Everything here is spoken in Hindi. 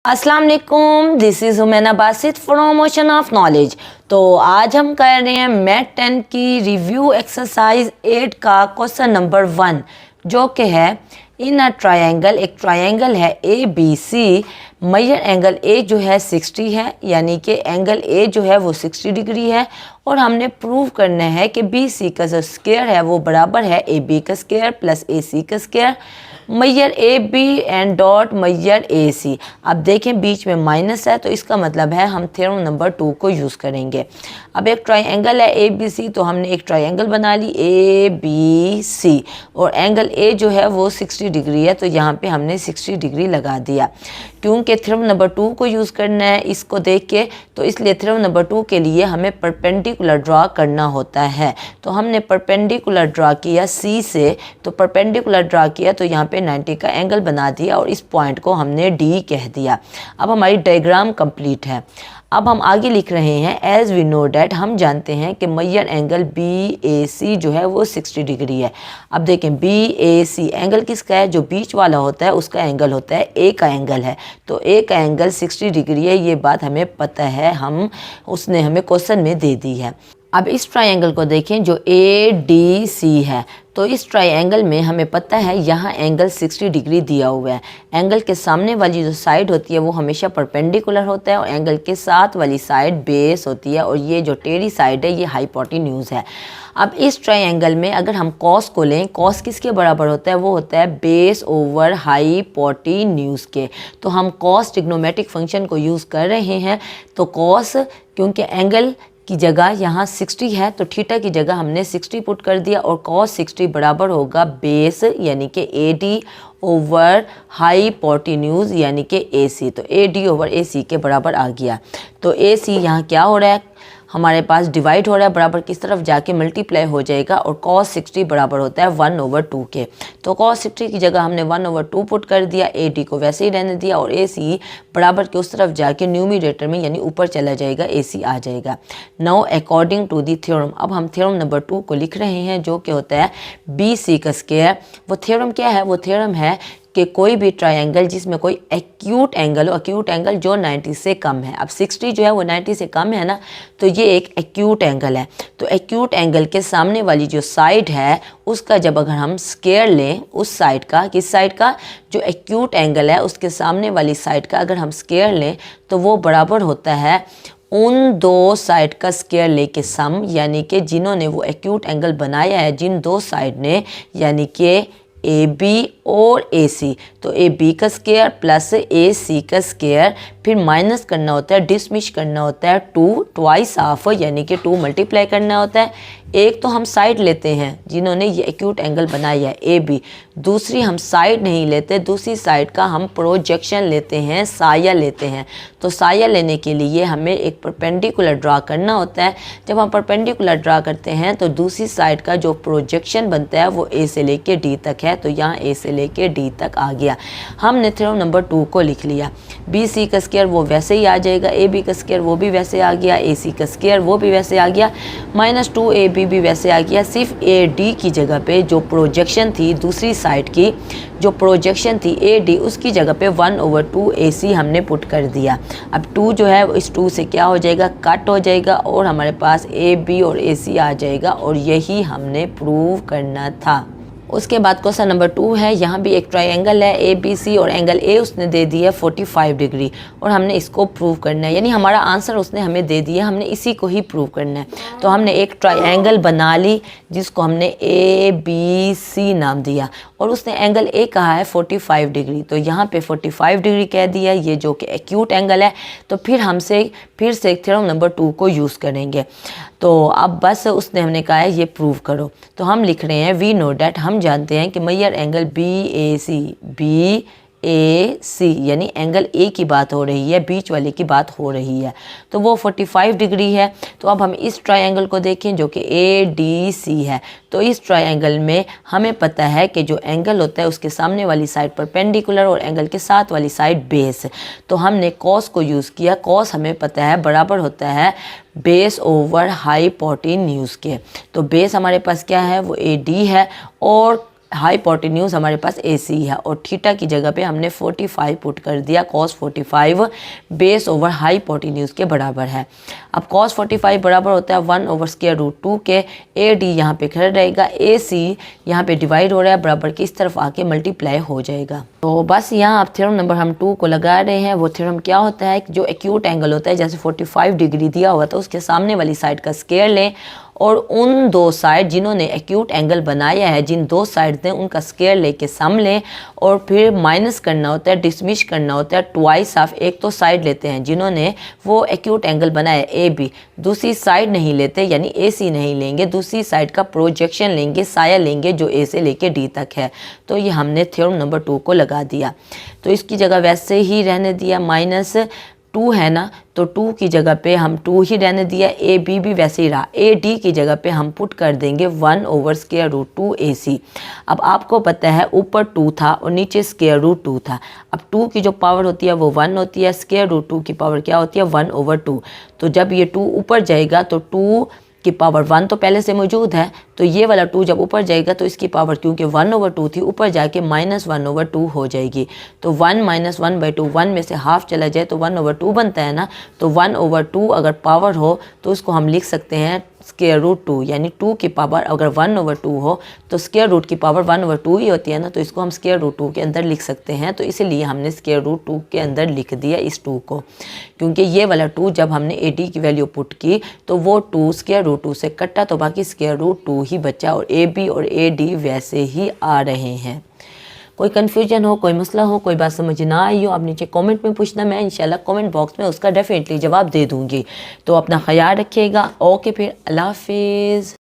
अस्सलाम वालेकुम, this is हुमैना Basit from ocean of knowledge. तो आज हम कर रहे हैं मैथ 10 की रिव्यू एक्सरसाइज 8 का क्वेश्चन नंबर 1, जो कि है इन अ ट्रायंगल। एक ट्रायंगल है A B C, measure angle A जो है 60 है, यानी कि एंगल ए जो है वो 60 डिग्री है। और हमने प्रूव करना है कि बी सी का जो स्क्वायर है वो बराबर है ए बी का स्क्वायर प्लस ए सी का square. Major A B and dot major A C. अब देखें बीच में माइनस है, तो इसका मतलब है हम थ्योरम नंबर 2 को यूज़ करेंगे। अब एक ट्रायंगल है ए बी सी, तो हमने एक ट्रायंगल बना ली ए बी सी, और एंगल ए जो है वो 60 डिग्री है, तो यहाँ पे हमने 60 डिग्री लगा दिया। क्योंकि थ्योरम नंबर 2 को यूज़ करना है इसको देख के, तो इसलिए थ्योरम नंबर 2 के लिए हमें परपेंडिकुलर ड्रा करना होता है। तो हमने परपेंडिकुलर ड्रा किया सी से, तो परपेंडिकुलर ड्रा किया तो यहाँ पे 90 का एंगल बना दिया और इस पॉइंट को हमने डी कह दिया। अब हमारी डायग्राम कंप्लीट है। अब हम आगे लिख रहे हैं एज वी नो डैट, हम जानते हैं कि मेजर एंगल बी ए सी जो है वो 60 डिग्री है। अब देखें बी ए सी एंगल किसका है, जो बीच वाला होता है उसका एंगल होता है, ए का एंगल है। तो ए का एंगल 60 डिग्री है, ये बात हमें पता है, उसने हमें क्वेश्चन में दे दी है। अब इस ट्रायंगल को देखें जो ए डी सी है, तो इस ट्रायंगल में हमें पता है यहाँ एंगल 60 डिग्री दिया हुआ है। एंगल के सामने वाली जो साइड होती है वो हमेशा परपेंडिकुलर होता है, और एंगल के साथ वाली साइड बेस होती है, और ये जो टेढ़ी साइड है ये हाइपोटेन्यूज है। अब इस ट्रायंगल में अगर हम कॉस को लें, कॉस किसके बराबर होता है, वो होता है बेस ओवर हाइपोटेन्यूज के। तो हम कॉस ट्रिग्नोमेट्रिक फंक्शन को यूज़ कर रहे हैं। तो कॉस, क्योंकि एंगल की जगह यहाँ 60 है, तो थीटा की जगह हमने 60 पुट कर दिया, और cos 60 बराबर होगा बेस यानी कि ए डी ओवर हाइपोटेन्यूज यानी कि ए सी। तो ए डी ओवर ए सी के बराबर आ गया। तो ए सी यहाँ क्या हो रहा है, हमारे पास डिवाइड हो रहा है, बराबर किस तरफ जाके मल्टीप्लाई हो जाएगा, और cos 60 बराबर होता है 1/2 के। तो cos 60 की जगह हमने 1/2 पुट कर दिया, ए डी को वैसे ही रहने दिया, और ए सी बराबर के उस तरफ जाके न्यूमिनेटर में यानी ऊपर चला जाएगा, ए सी आ जाएगा। Now according to the theorem, अब हम थ्योरम नंबर 2 को लिख रहे हैं, जो कि होता है बी सी का स्क्वायर। वो थ्योरम क्या है, वो थ्योरम है कि कोई भी ट्रायंगल जिसमें कोई एक्यूट एंगल हो, एक्यूट एंगल जो 90 से कम है। अब 60 जो है वो 90 से कम है ना, तो ये एक एक्यूट एंगल है। तो एक्यूट एंगल के सामने वाली जो साइड है उसका जब अगर हम स्क्वायर लें, उस साइड का, किस साइड का, जो एक्यूट एंगल है उसके सामने वाली साइड का अगर हम स्क्वायर लें, तो वो बराबर होता है उन दो साइड का स्क्वायर लेके सम, यानी कि जिन्होंने वो एक्यूट एंगल बनाया है, जिन दो साइड ने, यानी कि ए बी और ए सी। तो ए बी का स्क्वायर प्लस ए सी का स्क्वायर, फिर माइनस करना होता है, डिसमिश करना होता है 2 ट्वाइस हाफ, यानी कि 2 मल्टीप्लाई करना होता है। एक तो हम साइड लेते हैं जिन्होंने ये एक्यूट एंगल बनाया है ए बी, दूसरी हम साइड नहीं लेते, दूसरी साइड का हम प्रोजेक्शन लेते हैं, साया लेते हैं। तो साया लेने के लिए हमें एक परपेंडिकुलर ड्रा करना होता है। जब हम परपेंडिकुलर ड्रा करते हैं तो दूसरी साइड का जो प्रोजेक्शन बनता है वो ए से लेके डी तक है, तो यहाँ ए से लेके डी तक आ गया। हमने थ्योरम नंबर 2 को लिख लिया। बी सी का स्क्वायर वो वैसे ही आ जाएगा, ए बी का स्क्वायर वो भी वैसे आ गया, ए सी का स्क्वायर वो भी वैसे आ गया, -2 ए बी भी वैसे आ गया। सिर्फ ए डी की जगह पे जो प्रोजेक्शन थी, दूसरी साइड की जो प्रोजेक्शन थी ए डी, उसकी जगह पे 1/2 ए सी हमने पुट कर दिया। अब 2 जो है इस 2 से क्या हो जाएगा, कट हो जाएगा, और हमारे पास ए बी और ए सी आ जाएगा, और यही हमने प्रूव करना था। उसके बाद क्वेश्चन नंबर 2 है, यहाँ भी एक ट्रायंगल है ए बी सी, और एंगल ए उसने दे दिया 45 डिग्री, और हमने इसको प्रूव करना है, यानी हमारा आंसर उसने हमें दे दिया, हमने इसी को ही प्रूव करना है। तो हमने एक ट्रायंगल बना ली जिसको हमने ए बी सी नाम दिया, और उसने एंगल ए कहा है 45 डिग्री, तो यहाँ पे 45 डिग्री कह दिया, ये जो कि एक्यूट एंगल है। तो फिर से थ्योरम नंबर 2 को यूज़ करेंगे। तो अब बस उसने हमने कहा है ये प्रूव करो, तो हम लिख रहे हैं वी नो डैट, हम जानते हैं कि मेजर एंगल बी ए सी, यानी एंगल ए की बात हो रही है, बीच वाले की बात हो रही है, तो वो 45 डिग्री है। तो अब हम इस ट्रायंगल को देखें जो कि ए डी सी है। तो इस ट्रायंगल में हमें पता है कि जो एंगल होता है उसके सामने वाली साइड परपेंडिकुलर, और एंगल के साथ वाली साइड बेस। तो हमने कॉस को यूज़ किया। कॉस हमें पता है बराबर होता है बेस ओवर हाइपोटेन्यूज के। तो बेस हमारे पास क्या है, वो ए डी है, और हाइपोटेन्यूज हमारे पास AC है और थीटा की जगह पे हमने 45 पुट कर दिया। cos 45 बेस ओवर हाइपोटेन्यूज के बराबर है। अब cos 45 बराबर होता है 1 ओवर स्क्वायर रूट 2 के। AD यहाँ पे खड़ा रहेगा, AC यहाँ पे डिवाइड हो रहा है, बराबर की इस तरफ आके मल्टीप्लाई हो जाएगा। तो बस यहाँ आप थ्योरम नंबर हम 2 को लगा रहे हैं। वो थ्योरम क्या होता है, जो एक्यूट एंगल होता है, जैसे 45 डिग्री दिया हुआ था उसके सामने वाली साइड का स्क्वायर लें और उन दो साइड जिन्होंने एक्यूट एंगल बनाया है, जिन दो साइड ने उनका स्क्वायर लेके सम लें और फिर माइनस करना होता है, डिसमिस करना होता है ट्वाइस ऑफ। एक तो साइड लेते हैं जिन्होंने वो एक्यूट एंगल बनाया AB, दूसरी साइड नहीं लेते यानी AC नहीं लेंगे, दूसरी साइड का प्रोजेक्शन लेंगे, साया लेंगे जो A से लेके D तक है। तो ये हमने थ्योरम नंबर 2 को लगा दिया। तो इसकी जगह वैसे ही रहने दिया, -2 है ना, तो 2 की जगह पे हम 2 ही रहने दिया। AB भी वैसे ही रहा। AD की जगह पे हम पुट कर देंगे 1 ओवर स्क्वायर रूट 2 AC। अब आपको पता है ऊपर 2 था और नीचे स्क्वायर रूट 2 था। अब 2 की जो पावर होती है वो 1 होती है, स्क्वायर रूट 2 की पावर क्या होती है 1 ओवर 2। तो जब ये 2 ऊपर जाएगा तो 2 की पावर 1 तो पहले से मौजूद है, तो ये वाला 2 जब ऊपर जाएगा तो इसकी पावर क्योंकि 1 ओवर 2 थी ऊपर जाके -1 ओवर 2 हो जाएगी। तो 1 - 1/2, 1 में से हाफ चला जाए तो 1 ओवर 2 बनता है ना। तो 1 ओवर 2 अगर पावर हो तो उसको हम लिख सकते हैं स्क्वायर रूट 2, यानी 2 की पावर अगर 1 ओवर 2 हो तो स्क्वायर रूट की पावर 1 ओवर 2 ही होती है ना, तो इसको हम स्क्वायर रूट 2 के अंदर लिख सकते हैं। तो इसीलिए हमने स्क्वायर रूट 2 के अंदर लिख दिया इस 2 को, क्योंकि ये वाला 2 जब हमने AD की वैल्यू पुट की तो वो 2 स्क्वायर रूट 2 से कटा तो बाकी स्क्वायर रूट 2 ही बचा और AB और AD वैसे ही आ रहे हैं। कोई कन्फ्यूजन हो, कोई मसला हो, कोई बात समझ ना आई हो, आप नीचे कमेंट में पूछना, मैं इंशाल्लाह कमेंट बॉक्स में उसका डेफिनेटली जवाब दे दूँगी। तो अपना ख्याल रखिएगा। ओके, फिर अल्लाह हाफिज़।